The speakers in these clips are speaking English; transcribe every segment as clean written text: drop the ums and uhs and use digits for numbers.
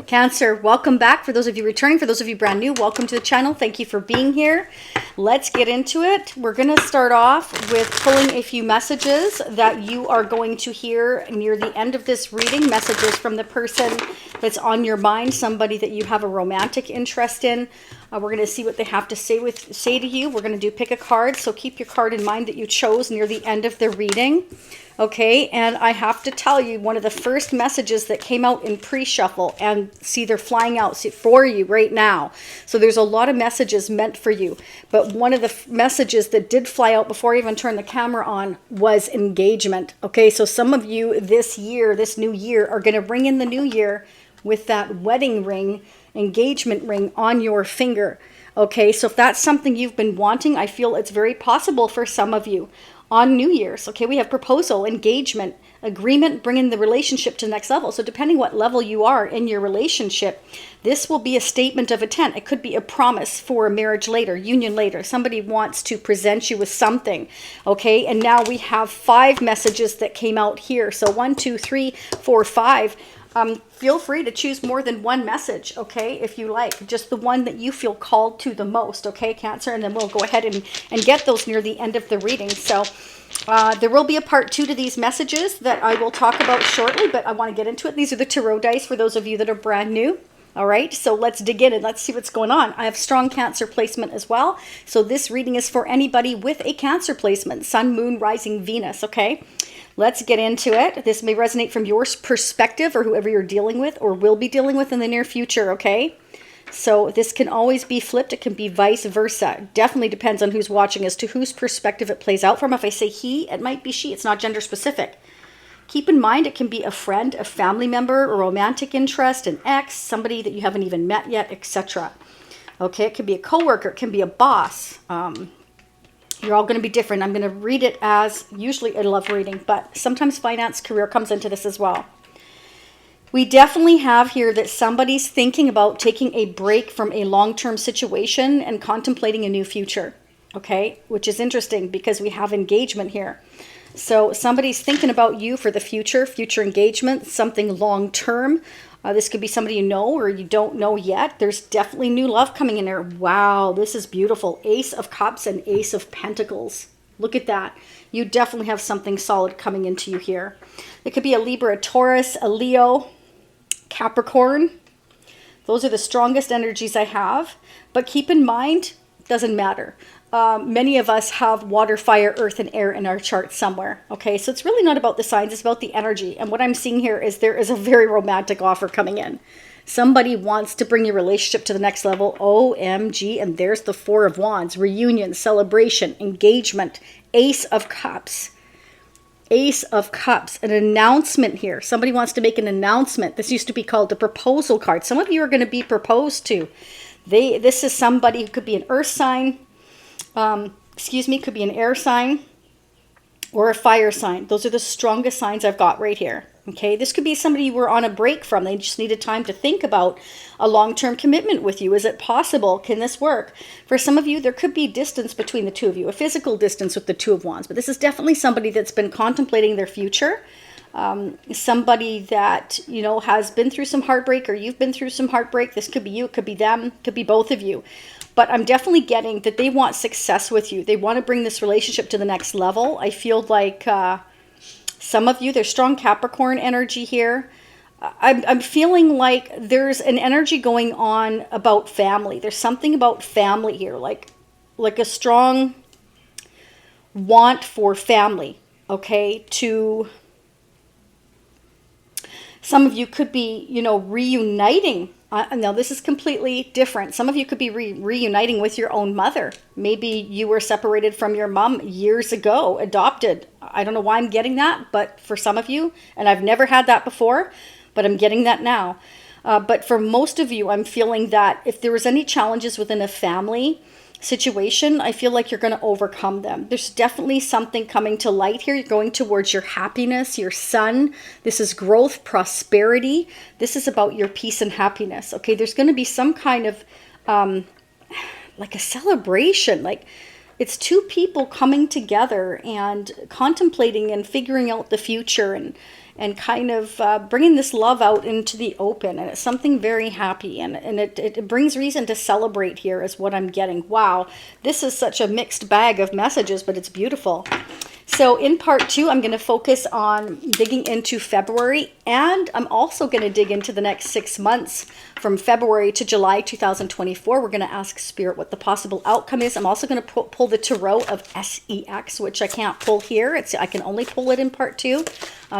Cancer, welcome back. For those of you returning, for those of you brand new, welcome to the channel. Thank you for being here. Let's get into it. We're going to start off with pulling a few messages that you are going to hear near the end of this reading. Messages from the person that's on your mind, somebody that you have a romantic interest in. We're going to see what they have to say to you. We're going to do pick a card, so keep your card in mind that you chose near the end of the reading. Okay, and I have to tell you, one of the first messages that came out in pre-shuffle, and see, they're flying out for you right now. So there's a lot of messages meant for you. But one of the messages that did fly out before I even turned the camera on was engagement. Okay, so some of you this year, this new year, are going to bring in the new year with that wedding ring, engagement ring on your finger. Okay, so if that's something you've been wanting, I feel it's very possible for some of you. On New Year's, okay, we have proposal, engagement, agreement, bringing the relationship to the next level. So depending what level you are in your relationship, this will be a statement of intent. It could be a promise for a marriage later, union later. Somebody wants to present you with something, okay? And now we have 5 messages that came out here. So 1, 2, 3, 4, 5. Feel free to choose more than one message, okay, if you like. Just the one that you feel called to the most, okay, Cancer? And then we'll go ahead and get those near the end of the reading. So there will be a part 2 to these messages that I will talk about shortly, but I want to get into it. These are the tarot dice for those of you that are brand new. All right, so let's dig in and let's see what's going on. I have strong Cancer placement as well. So this reading is for anybody with a Cancer placement, Sun, Moon, Rising, Venus, okay? Let's get into it. This may resonate from your perspective or whoever you're dealing with or will be dealing with in the near future, okay? So this can always be flipped. It can be vice versa. Definitely depends on who's watching as to whose perspective it plays out from. If I say he, it might be she. It's not gender specific. Keep in mind, it can be a friend, a family member, a romantic interest, an ex, somebody that you haven't even met yet, etc. Okay, it can be a coworker, it can be a boss. You're all going to be different. I'm going to read it as, usually I love reading, but sometimes finance, career comes into this as well. We definitely have here that somebody's thinking about taking a break from a long-term situation and contemplating a new future, okay? Which is interesting because we have engagement here. So somebody's thinking about you for the future engagement, something long-term. This could be somebody you know or you don't know yet. There's definitely new love coming in there. Wow, this is beautiful. Ace of Cups and Ace of Pentacles. Look at that. You definitely have something solid coming into you here. It could be a Libra, a Taurus, a Leo, Capricorn. Those are the strongest energies I have. But keep in mind, doesn't matter. Many of us have water, fire, earth, and air in our chart somewhere. Okay, so it's really not about the signs, it's about the energy. And what I'm seeing here is there is a very romantic offer coming in. Somebody wants to bring your relationship to the next level. OMG, and there's the 4 of Wands. Reunion, celebration, engagement, Ace of Cups. Ace of Cups, an announcement here. Somebody wants to make an announcement. This used to be called the proposal card. Some of you are going to be proposed to. This is somebody who could be an earth sign. Could be an air sign or a fire sign. Those are the strongest signs I've got right here. Okay, this could be somebody you were on a break from. They just needed time to think about a long-term commitment with you. Is it possible? Can this work? For some of you, there could be distance between the two of you, a physical distance with the 2 of Wands. But this is definitely somebody that's been contemplating their future. Somebody that, you know, has been through some heartbreak, or you've been through some heartbreak. This could be you, it could be them, it could be both of you. But I'm definitely getting that they want success with you. They want to bring this relationship to the next level. I feel like some of you, there's strong Capricorn energy here. I'm feeling like there's an energy going on about family. There's something about family here, like a strong want for family, okay? Some of you could be, you know, reuniting. Now, this is completely different. Some of you could be reuniting with your own mother. Maybe you were separated from your mom years ago, adopted. I don't know why I'm getting that, but for some of you, and I've never had that before, but I'm getting that now. But for most of you, I'm feeling that if there was any challenges within a family situation, I feel like you're going to overcome them. There's definitely something coming to light here. You're going towards your happiness, your sun. This is growth, prosperity. This is about your peace and happiness. Okay, there's going to be some kind of like a celebration. Like it's 2 people coming together and contemplating and figuring out the future. And and kind of bringing this love out into the open. And it's something very happy, and it brings reason to celebrate here is what I'm getting. Wow, this is such a mixed bag of messages, but it's beautiful. So in part 2, I'm going to focus on digging into February, and I'm also going to dig into the next 6 months from February to July 2024. We're going to ask Spirit what the possible outcome is. I'm also going to pull the Tarot of SEX, which I can't pull here. I can only pull it in part 2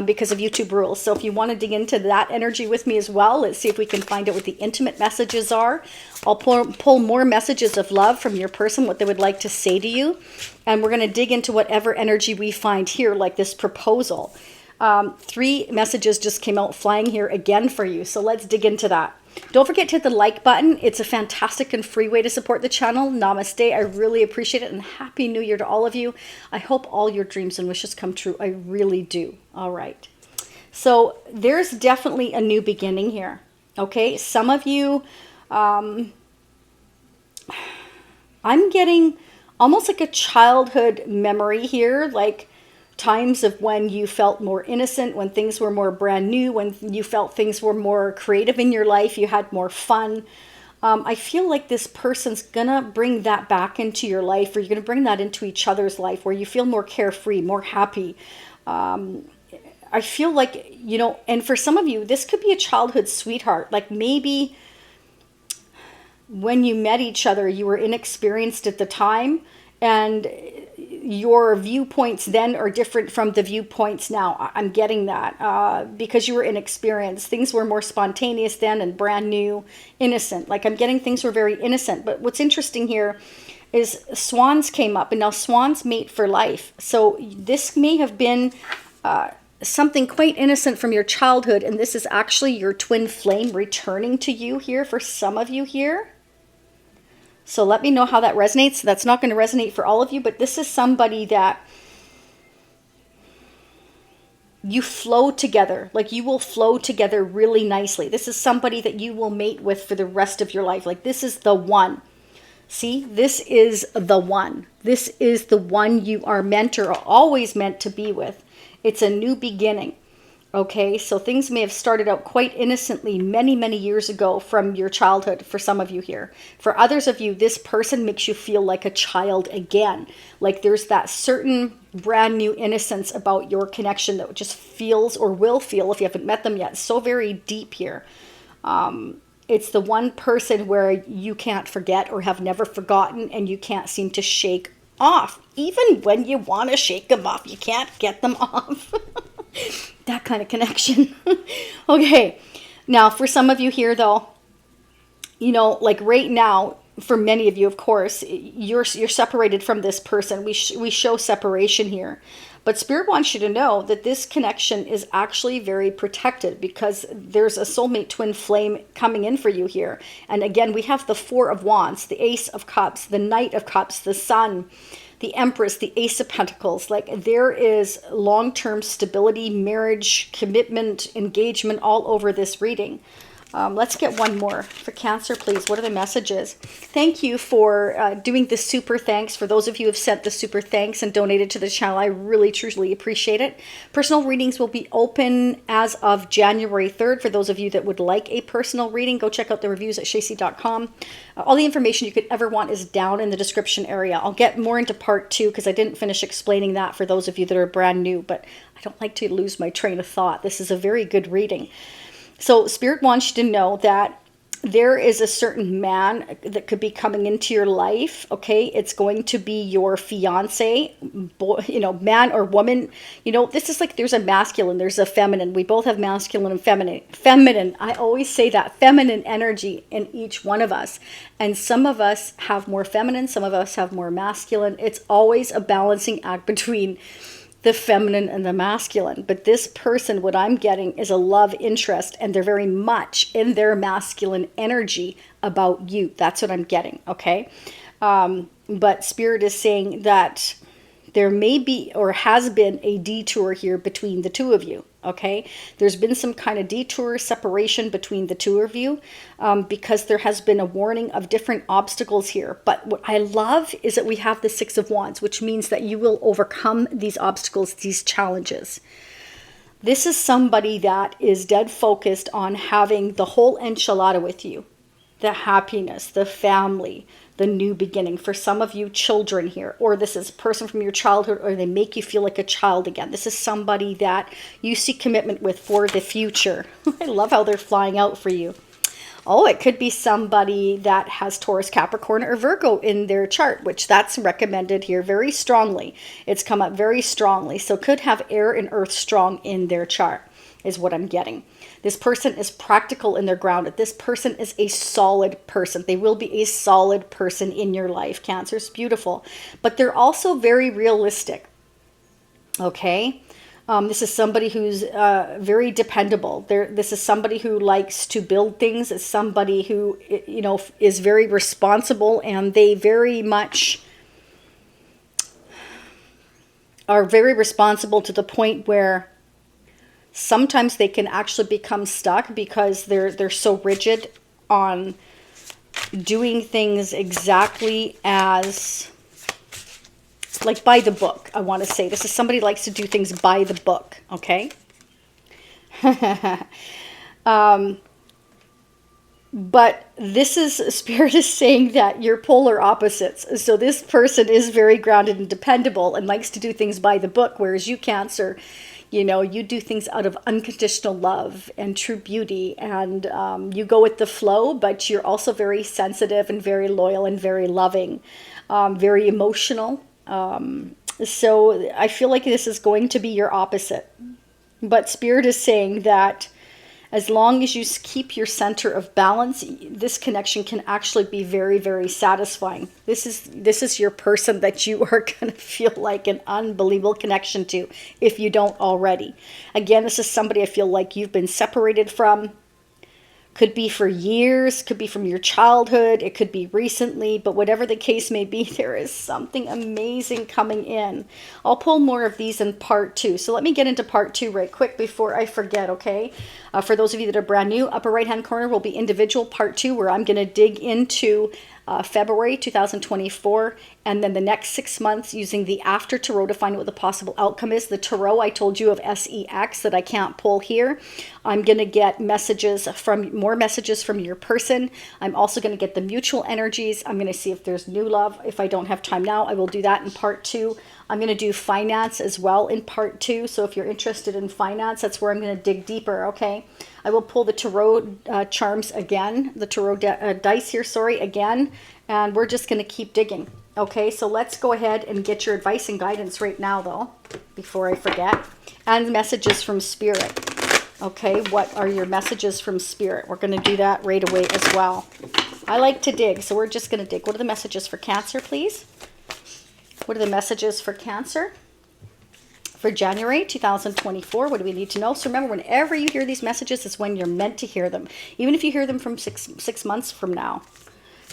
because of YouTube rules. So if you want to dig into that energy with me as well, let's see if we can find out what the intimate messages are. I'll pull more messages of love from your person, what they would like to say to you. And we're going to dig into whatever energy we find here, like this proposal. 3 messages just came out flying here again for you. So let's dig into that. Don't forget to hit the like button. It's a fantastic and free way to support the channel. Namaste. I really appreciate it. And Happy New Year to all of you. I hope all your dreams and wishes come true. I really do. All right. So there's definitely a new beginning here. Okay. Some of you, I'm getting almost like a childhood memory here, like times of when you felt more innocent, when things were more brand new, when you felt things were more creative in your life, you had more fun. I feel like this person's gonna bring that back into your life, or you're gonna bring that into each other's life, where you feel more carefree, more happy. I feel like, you know, and for some of you, this could be a childhood sweetheart. Like maybe when you met each other, you were inexperienced at the time, and your viewpoints then are different from the viewpoints now. I'm getting that because you were inexperienced. Things were more spontaneous then and brand new, innocent. Like I'm getting things were very innocent. But what's interesting here is swans came up, and now swans mate for life. So this may have been something quite innocent from your childhood, and this is actually your twin flame returning to you here for some of you here. So let me know how that resonates. That's not going to resonate for all of you, but this is somebody that you flow together. Like you will flow together really nicely. This is somebody that you will mate with for the rest of your life. Like this is the one. See, this is the one. This is the one you are meant or always meant to be with. It's a new beginning. Okay, so things may have started out quite innocently many, many years ago from your childhood for some of you here. For others of you, this person makes you feel like a child again. Like there's that certain brand new innocence about your connection that just feels or will feel, if you haven't met them yet, so very deep here. It's the one person where you can't forget or have never forgotten, and you can't seem to shake off. Even when you want to shake them off, you can't get them off. That kind of connection. Okay. Now, for some of you here, though, you know, like right now, for many of you, of course, you're separated from this person. We show separation here. But Spirit wants you to know that this connection is actually very protected, because there's a soulmate twin flame coming in for you here. And again, we have the Four of Wands, the Ace of Cups, the Knight of Cups, the Sun, the Empress, the Ace of Pentacles. Like there is long-term stability, marriage, commitment, engagement all over this reading. Let's get one more for Cancer, please. What are the messages? Thank you for doing the super thanks. For those of you who have sent the super thanks and donated to the channel, I really, truly appreciate it. Personal readings will be open as of January 3rd. For those of you that would like a personal reading, go check out the reviews at shacy.com. All the information you could ever want is down in the description area. I'll get more into part 2 because I didn't finish explaining that for those of you that are brand new, but I don't like to lose my train of thought. This is a very good reading. So Spirit wants you to know that there is a certain man that could be coming into your life. Okay, it's going to be your fiance, boy, you know, man or woman. You know, this is like there's a masculine, there's a feminine. We both have masculine and feminine. Feminine, I always say that, feminine energy in each one of us. And some of us have more feminine, some of us have more masculine. It's always a balancing act between the feminine and the masculine. But this person, what I'm getting is a love interest, and they're very much in their masculine energy about you. That's what I'm getting, okay? But Spirit is saying that there may be or has been a detour here between the two of you, okay? There's been some kind of detour, separation between the two of you because there has been a warning of different obstacles here. But what I love is that we have the Six of Wands, which means that you will overcome these obstacles, these challenges. This is somebody that is dead focused on having the whole enchilada with you. The happiness, the family, the new beginning. For some of you, children here, or this is a person from your childhood, or they make you feel like a child again. This is somebody that you see commitment with for the future. I love how they're flying out for you. Oh, it could be somebody that has Taurus, Capricorn, or Virgo in their chart, which that's recommended here very strongly. It's come up very strongly. So could have air and earth strong in their chart is what I'm getting. This person is practical in their grounded. This person is a solid person. They will be a solid person in your life. Cancer is beautiful, but they're also very realistic. Okay. This is somebody who's very dependable. This is somebody who likes to build things. It's somebody who, you know, is very responsible, and they very much are very responsible to the point where sometimes they can actually become stuck because they're so rigid on doing things exactly as, like, by the book. I want to say this is somebody who likes to do things by the book. Okay. But this is, Spirit is saying that you're polar opposites. So this person is very grounded and dependable and likes to do things by the book, whereas you, Cancer, you know, you do things out of unconditional love and true beauty, and you go with the flow, but you're also very sensitive and very loyal and very loving, very emotional. So I feel like this is going to be your opposite. But Spirit is saying that as long as you keep your center of balance, this connection can actually be very, very satisfying. This is your person that you are going to feel like an unbelievable connection to if you don't already. Again, this is somebody I feel like you've been separated from. Could be for years, could be from your childhood, it could be recently, but whatever the case may be, there is something amazing coming in. I'll pull more of these in part 2. So let me get into part 2 right quick before I forget, okay? For those of you that are brand new, upper right-hand corner will be individual part 2, where I'm going to dig into February 2024, and then the next 6 months using the after tarot to find out what the possible outcome is. The tarot I told you of SEX that I can't pull here. I'm going to get more messages from your person. I'm also going to get the mutual energies. I'm going to see if there's new love. If I don't have time now, I will do that in part 2. I'm going to do finance as well in part 2. So if you're interested in finance, that's where I'm going to dig deeper, okay? I will pull the tarot charms again, the tarot dice here, again, and we're just going to keep digging. Okay, so let's go ahead and get your advice and guidance right now, though, before I forget. And messages from Spirit. Okay, what are your messages from Spirit? We're going to do that right away as well. I like to dig, so we're just going to dig. What are the messages for Cancer, please? What are the messages for Cancer for January 2024? What do we need to know? So remember, whenever you hear these messages, it's when you're meant to hear them, even if you hear them from six months from now.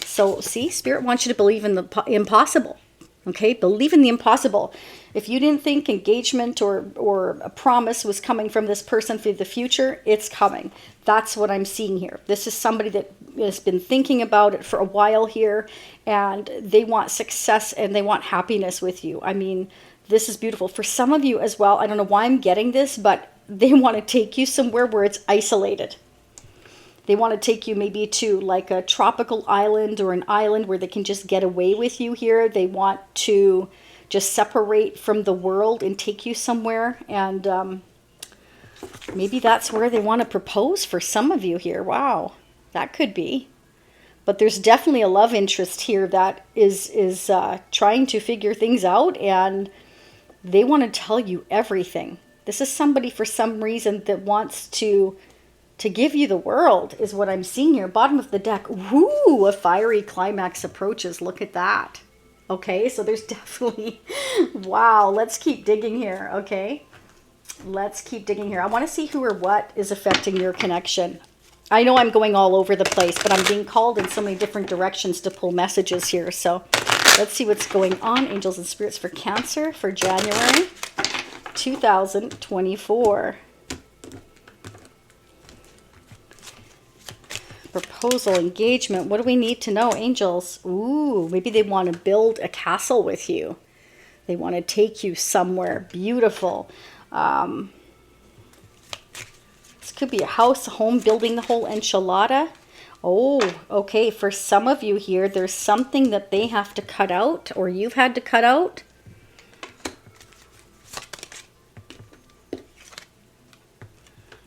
So see, Spirit wants you to believe in the impossible. Okay, believe in the impossible. If you didn't think engagement or a promise was coming from this person for the future, it's coming. That's what I'm seeing here. This is somebody that has been thinking about it for a while here, and they want success and they want happiness with you. I mean, this is beautiful. For some of you as well, I don't know why I'm getting this, but they want to take you somewhere where it's isolated. They want to take you maybe to like a tropical island or an island where they can just get away with you here. They want to just separate from the world and take you somewhere. And maybe that's where they want to propose for some of you here. Wow, that could be. But there's definitely a love interest here that is trying to figure things out, and they want to tell you everything. This is somebody for some reason that wants to give you the world, is what I'm seeing here. Bottom of the deck. Ooh, a fiery climax approaches. Look at that. Okay, so there's definitely, wow, let's keep digging here, okay? Let's keep digging here. I want to see who or what is affecting your connection. I know I'm going all over the place, but I'm being called in so many different directions to pull messages here. So let's see what's going on. Angels and spirits for Cancer for January 2024. Proposal, engagement. What do we need to know, angels? Ooh, maybe they want to build a castle with you. They want to take you somewhere beautiful. could be a house, a home, building the whole enchilada. Oh, okay. For some of you here, there's something that they have to cut out or you've had to cut out.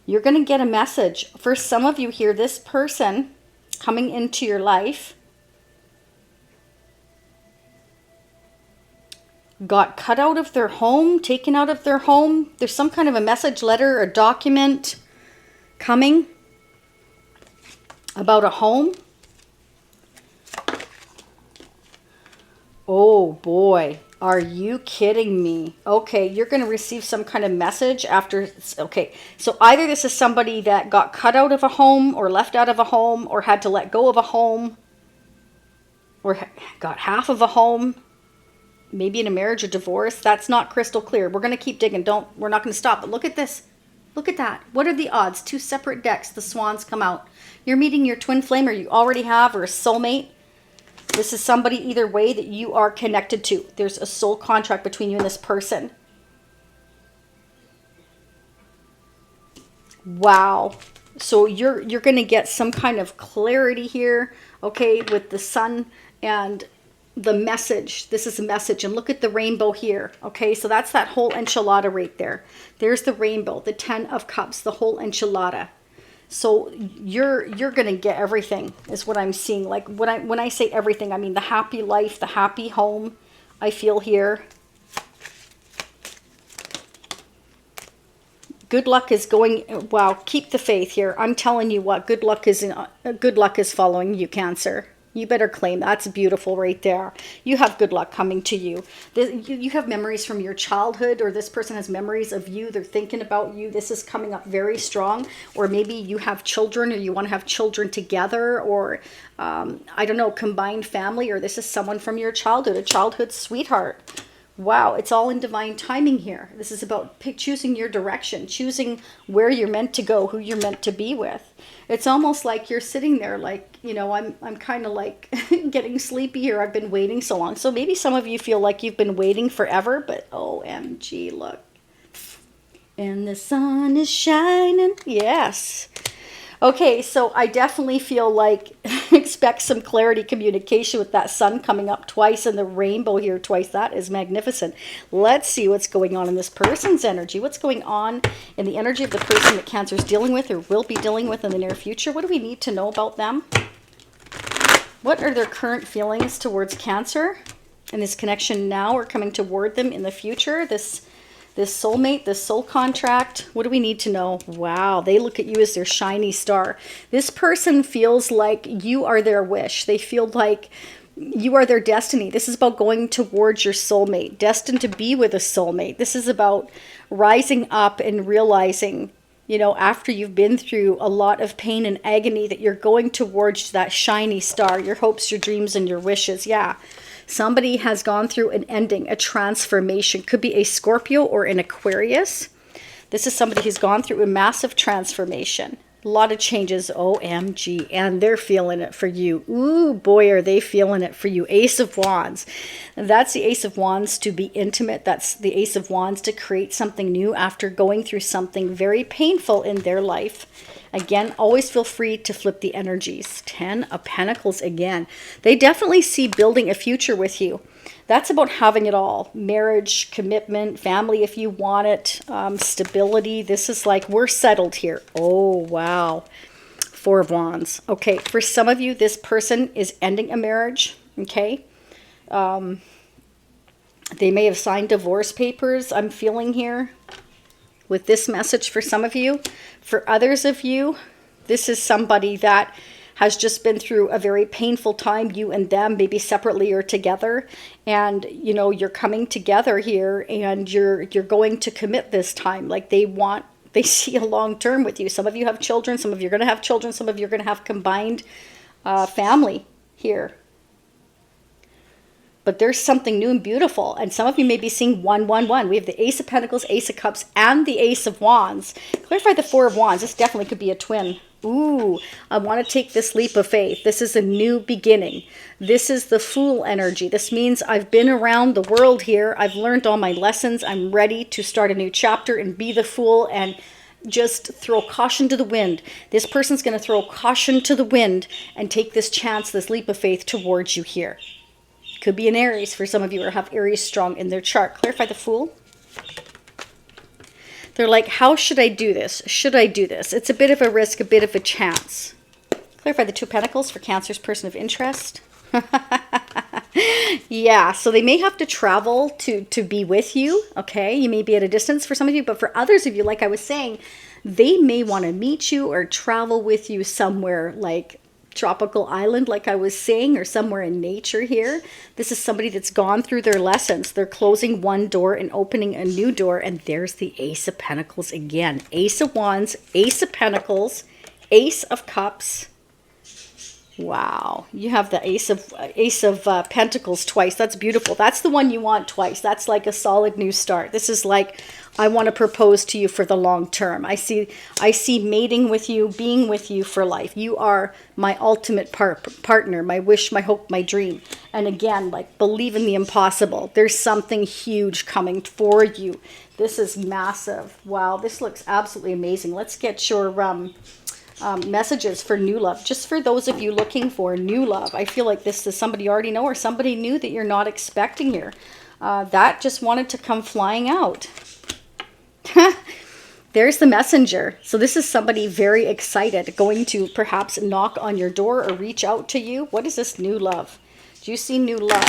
You're going to get a message. For some of you here, this person coming into your life got cut out of their home, taken out of their home. There's some kind of a message, letter, or document coming about a home. Oh boy, are you kidding me? Okay, you're going to receive some kind of message after. Okay, so either this is somebody that got cut out of a home or left out of a home or had to let go of a home or got half of a home. Maybe in a marriage or divorce. That's not crystal clear. We're going to keep digging. We're not going to stop. But look at this. Look at that. What are the odds? Two separate decks. The swans come out. You're meeting your twin flame, or you already have, or a soulmate. This is somebody either way that you are connected to. There's a soul contract between you and this person. Wow. So you're going to get some kind of clarity here, okay, with the sun and the message. This is a message, and look at the rainbow here. Okay, so that's that whole enchilada right there. There's the rainbow, the 10 of cups, the whole enchilada. So you're gonna get everything is what I'm seeing. Like when I say everything, I mean the happy life, the happy home. I feel here. Good luck is going. Wow, keep the faith here. I'm telling you what, good luck is following you, Cancer. You better claim that's beautiful right there. You have good luck coming to you. You have memories from your childhood, or this person has memories of you. They're thinking about you. This is coming up very strong. Or maybe you have children, or you want to have children together, or I don't know, combined family, or this is someone from your childhood, a childhood sweetheart. Wow, it's all in divine timing here. This is about choosing your direction, choosing where you're meant to go, who you're meant to be with. It's almost like you're sitting there like, you know, I'm kind of like getting sleepy here. I've been waiting so long. So maybe some of you feel like you've been waiting forever, but OMG, look. And the sun is shining. Yes. Okay, so I definitely feel like expect some clarity, communication with that sun coming up twice and the rainbow here twice. That is magnificent. Let's see what's going on in this person's energy. What's going on in the energy of the person that Cancer is dealing with or will be dealing with in the near future? What do we need to know about them? What are their current feelings towards Cancer and this connection now or coming toward them in the future? This soulmate, this soul contract, what do we need to know? Wow, they look at you as their shiny star. This person feels like you are their wish. They feel like you are their destiny. This is about going towards your soulmate, destined to be with a soulmate. This is about rising up and realizing, you know, after you've been through a lot of pain and agony, that you're going towards that shiny star, your hopes, your dreams, and your wishes. Yeah. Somebody has gone through an ending, a transformation. Could be a Scorpio or an Aquarius. This is somebody who's gone through a massive transformation. A lot of changes, OMG, and they're feeling it for you. Ooh, boy, are they feeling it for you. Ace of Wands. And that's the Ace of Wands to be intimate. That's the Ace of Wands to create something new after going through something very painful in their life. Again, always feel free to flip the energies. 10 of Pentacles again. They definitely see building a future with you. That's about having it all. Marriage, commitment, family if you want it, stability. This is like, we're settled here. Oh, wow. 4 of Wands. Okay, for some of you, this person is ending a marriage, okay? They may have signed divorce papers, I'm feeling here, with this message for some of you. For others of you, this is somebody that has just been through a very painful time, you and them, maybe separately or together. And, you know, you're coming together here and you're going to commit this time. Like they see a long term with you. Some of you have children, some of you are going to have children, some of you are going to have combined family here. But there's something new and beautiful. And some of you may be seeing 111. We have the Ace of Pentacles, Ace of Cups, and the Ace of Wands. Clarify the 4 of Wands. This definitely could be a twin. Ooh, I want to take this leap of faith. This is a new beginning. This is the Fool energy. This means I've been around the world here. I've learned all my lessons. I'm ready to start a new chapter and be the Fool and just throw caution to the wind. This person's going to throw caution to the wind and take this chance, this leap of faith towards you here. Could be an Aries for some of you, or have Aries strong in their chart. Clarify the Fool. They're like, how should I do this? Should I do this? It's a bit of a risk, a bit of a chance. Clarify the Two of Pentacles for Cancer's person of interest. Yeah, so they may have to travel to be with you, okay? You may be at a distance for some of you, but for others of you, like I was saying, they may want to meet you or travel with you somewhere like tropical island, like I was saying, or somewhere in nature here. This is somebody that's gone through their lessons. They're closing one door and opening a new door, and there's the Ace of Pentacles again. Ace of Wands, Ace of Pentacles, Ace of Cups. Wow, you have the Ace of Pentacles twice. That's beautiful. That's the one you want twice. That's like a solid new start. This is like, I want to propose to you for the long term. I see mating with you, being with you for life. You are my ultimate partner, my wish, my hope, my dream. And again, like, believe in the impossible. There's something huge coming for you. This is massive. Wow, this looks absolutely amazing. Let's get your messages for new love. Just for those of you looking for new love, I feel like this is somebody you already know, or somebody new that you're not expecting here. That just wanted to come flying out. There's the Messenger. So this is somebody very excited, going to perhaps knock on your door or reach out to you. What is this new love? Do you see new love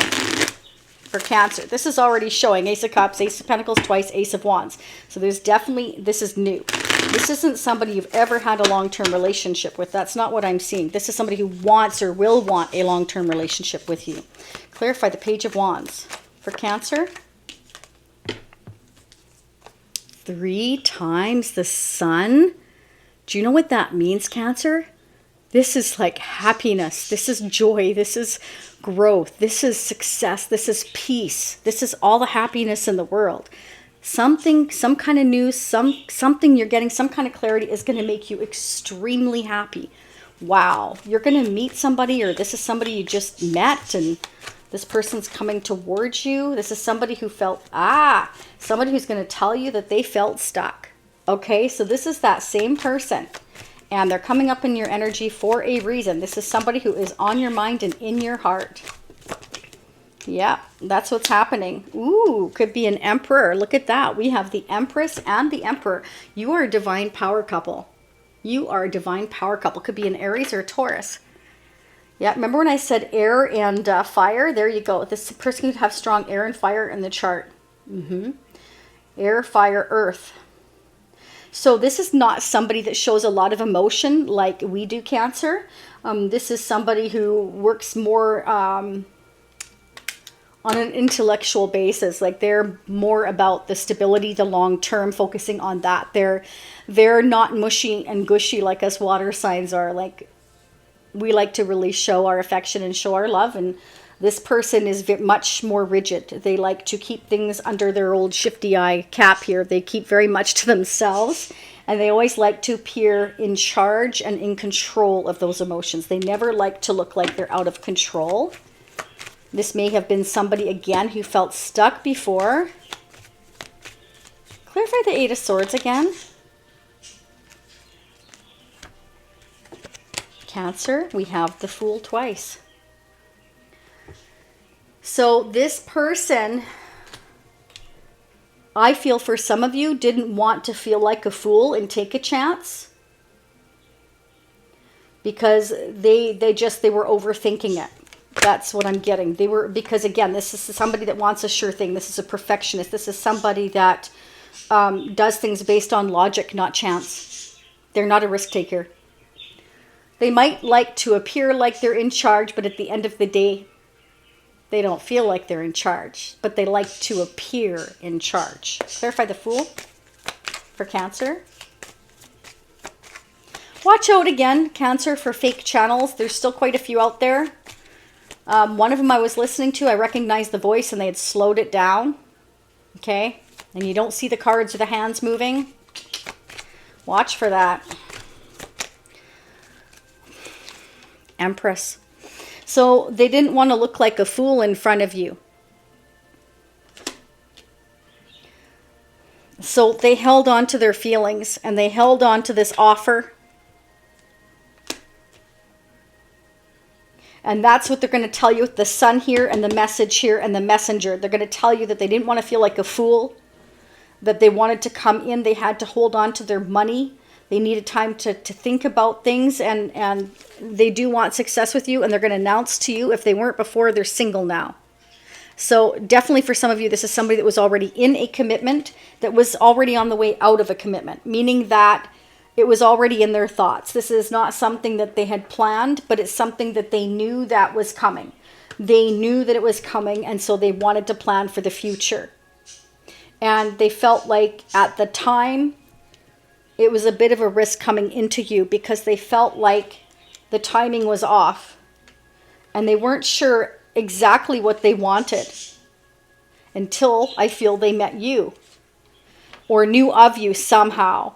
for Cancer? This is already showing Ace of Cups, Ace of Pentacles twice, Ace of Wands. So there's definitely, this is new. This isn't somebody you've ever had a long-term relationship with. That's not what I'm seeing. This is somebody who wants or will want a long-term relationship with you. Clarify the Page of Wands for Cancer. 3 times the Sun. Do you know what that means, Cancer? This is like happiness. This is joy. This is growth. This is success. This is peace. This is all the happiness in the world. Something, some kind of news, something you're getting, some kind of clarity is going to make you extremely happy. Wow. You're going to meet somebody, or this is somebody you just met and this person's coming towards you. This is somebody who felt, somebody who's going to tell you that they felt stuck. Okay, so this is that same person. And they're coming up in your energy for a reason. This is somebody who is on your mind and in your heart. Yeah, that's what's happening. Ooh, could be an Emperor. Look at that. We have the Empress and the Emperor. You are a divine power couple. You are a divine power couple. Could be an Aries or a Taurus. Yeah, remember when I said air and fire? There you go. This person could have strong air and fire in the chart. Air, fire, earth. So this is not somebody that shows a lot of emotion like we do, Cancer. This is somebody who works more on an intellectual basis. Like, they're more about the stability, the long term, focusing on that. They're not mushy and gushy like us water signs are. Like, we like to really show our affection and show our love, and this person is much more rigid. They like to keep things under their old shifty eye cap here. They keep very much to themselves, and they always like to appear in charge and in control of those emotions. They never like to look like they're out of control. This may have been somebody, again, who felt stuck before. Clarify the Eight of Swords again. Cancer, we have the Fool twice. So this person, I feel for some of you, didn't want to feel like a fool and take a chance. Because they were overthinking it. That's what I'm getting. Because again, this is somebody that wants a sure thing. This is a perfectionist. This is somebody that does things based on logic, not chance. They're not a risk taker. They might like to appear like they're in charge, but at the end of the day, they don't feel like they're in charge, but they like to appear in charge. Clarify the Fool for Cancer. Watch out again, Cancer, for fake channels. There's still quite a few out there. One of them I was listening to, I recognized the voice and they had slowed it down. Okay? And you don't see the cards or the hands moving. Watch for that. Empress. So they didn't want to look like a fool in front of you. So they held on to their feelings and they held on to this offer. And that's what they're going to tell you with the sun here and the message here and the messenger. They're going to tell you that they didn't want to feel like a fool, that they wanted to come in. They had to hold on to their money. They needed time to think about things, and they do want success with you, and they're going to announce to you, if they weren't before, they're single now. So definitely for some of you, this is somebody that was already in a commitment, that was already on the way out of a commitment, meaning that it was already in their thoughts. This is not something that they had planned, but it's something that they knew that was coming. They knew that it was coming, and so they wanted to plan for the future. And they felt like at the time, it was a bit of a risk coming into you because they felt like the timing was off and they weren't sure exactly what they wanted until I feel they met you or knew of you somehow.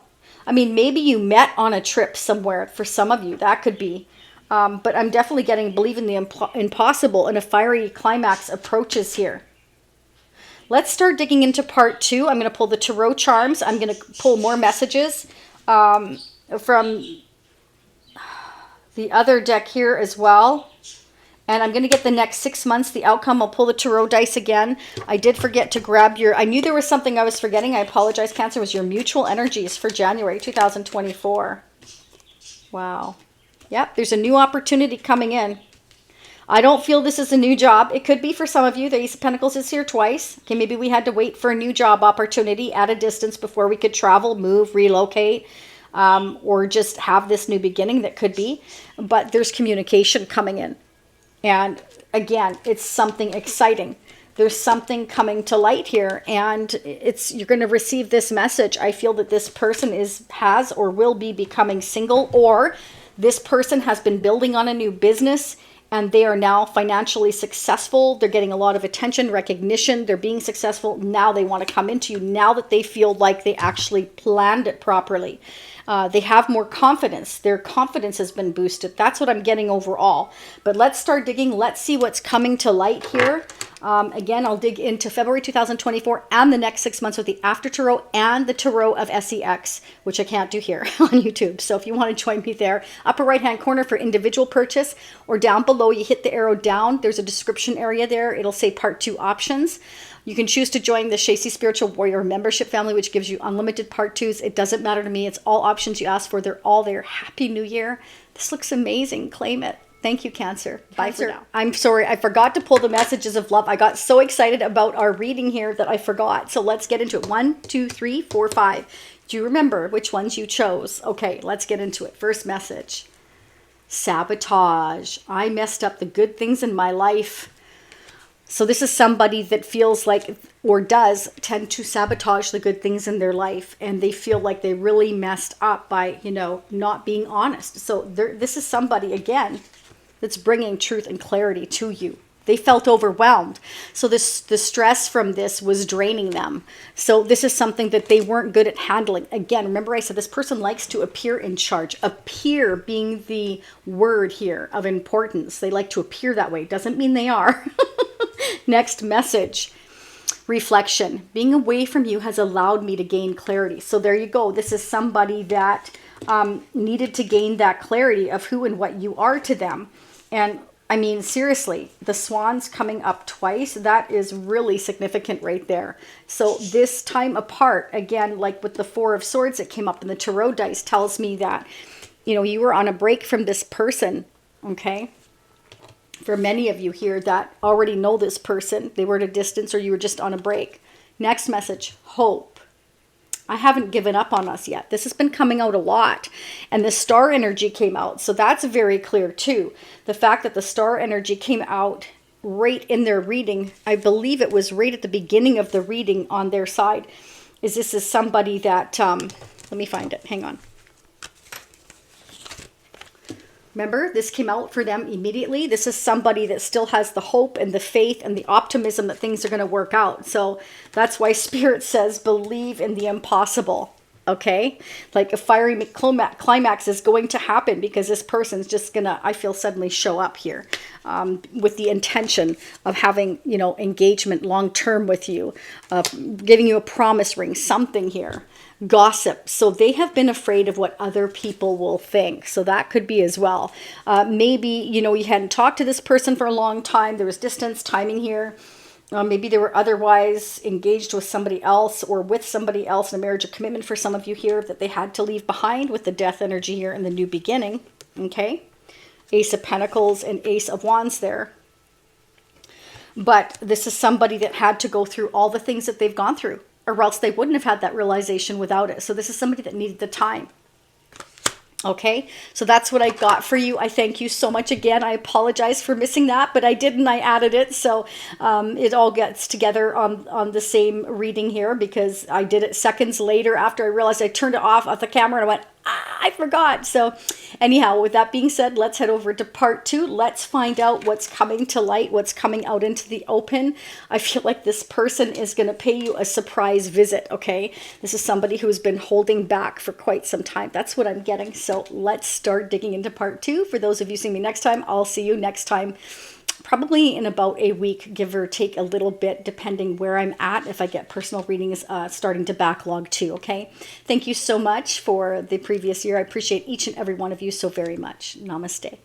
I mean, maybe you met on a trip somewhere for some of you. That could be. But I'm definitely believing the impossible, and a fiery climax approaches here. Let's start digging into part 2. I'm going to pull the tarot charms. I'm going to pull more messages from the other deck here as well. And I'm going to get the next 6 months, the outcome. I'll pull the tarot dice again. I did forget to grab your... I knew there was something I was forgetting. I apologize, Cancer. It was your mutual energies for January 2024. Wow. Yep, there's a new opportunity coming in. I don't feel this is a new job. It could be for some of you. The Ace of Pentacles is here twice. Okay, maybe we had to wait for a new job opportunity at a distance before we could travel, move, relocate, or just have this new beginning. That could be. But there's communication coming in. And again, it's something exciting. There's something coming to light here, and you're going to receive this message. I feel that this person has or will be becoming single, or this person has been building on a new business and they are now financially successful. They're getting a lot of attention, recognition. They're being successful. Now they want to come into you now that they feel like they actually planned it properly. They have more confidence. Their confidence has been boosted. That's what I'm getting overall. But let's start digging. Let's see what's coming to light here. Again, I'll dig into February 2024 and the next 6 months with the After Tarot and the Tarot of SEX, which I can't do here on YouTube. So if you want to join me there, upper right-hand corner for individual purchase, or down below, you hit the arrow down. There's a description area there. It'll say Part 2 options. You can choose to join the Shacy Spiritual Warrior membership family, which gives you unlimited Part 2s. It doesn't matter to me. It's all options you ask for. They're all there. Happy New Year. This looks amazing. Claim it. Thank you, Cancer. Bye for now. I'm sorry. I forgot to pull the messages of love. I got so excited about our reading here that I forgot. So let's get into it. 1, 2, 3, 4, 5. Do you remember which ones you chose? Okay, let's get into it. First message. Sabotage. I messed up the good things in my life. So this is somebody that feels like, or does tend to sabotage the good things in their life, and they feel like they really messed up by, not being honest. So this is somebody, again, that's bringing truth and clarity to you. They felt overwhelmed. So the stress from this was draining them. So this is something that they weren't good at handling. Again, remember I said this person likes to appear in charge. Appear being the word here of importance. They like to appear that way. Doesn't mean they are. Next message. Reflection. Being away from you has allowed me to gain clarity. So there you go. This is somebody that needed to gain that clarity of who and what you are to them. And I mean, seriously, the swans coming up twice, that is really significant right there. So this time apart, again, like with the Four of Swords that came up in the tarot dice, tells me that, you were on a break from this person, okay? For many of you here that already know this person, they were at a distance or you were just on a break. Next message, hope. I haven't given up on us yet. This has been coming out a lot. And the star energy came out. So that's very clear too. The fact that the star energy came out right in their reading, I believe it was right at the beginning of the reading on their side, this is somebody that, let me find it. Hang on. Remember, this came out for them immediately. This is somebody that still has the hope and the faith and the optimism that things are going to work out. So that's why Spirit says, believe in the impossible. Okay, like a fiery climax is going to happen because this person's just gonna, I feel, suddenly show up here with the intention of having, you know, engagement long term with you, giving you a promise ring, something here. Gossip. So they have been afraid of what other people will think. So that could be as well. Maybe, you know, you hadn't talked to this person for a long time. There was distance, timing here. Maybe they were otherwise engaged with somebody else or with somebody else in a marriage or commitment for some of you here that they had to leave behind with the death energy here and the new beginning. Okay. Ace of Pentacles and Ace of Wands there. But this is somebody that had to go through all the things that they've gone through, or else they wouldn't have had that realization without it. So this is somebody that needed the time. Okay, so that's what I got for you. I thank you so much again. I apologize for missing that, but I did, and I added it. So it all gets together on the same reading here because I did it seconds later after I realized I turned it off the camera and I went, I forgot. So anyhow, with that being said, let's head over to part 2. Let's find out what's coming to light, what's coming out into the open. I feel like this person is going to pay you a surprise visit, okay? This is somebody who's been holding back for quite some time. That's what I'm getting. So let's start digging into part 2. For those of you seeing me next time, I'll see you next time. Probably in about a week, give or take a little bit, depending where I'm at, if I get personal readings starting to backlog too, okay? Thank you so much for the previous year. I appreciate each and every one of you so very much. Namaste.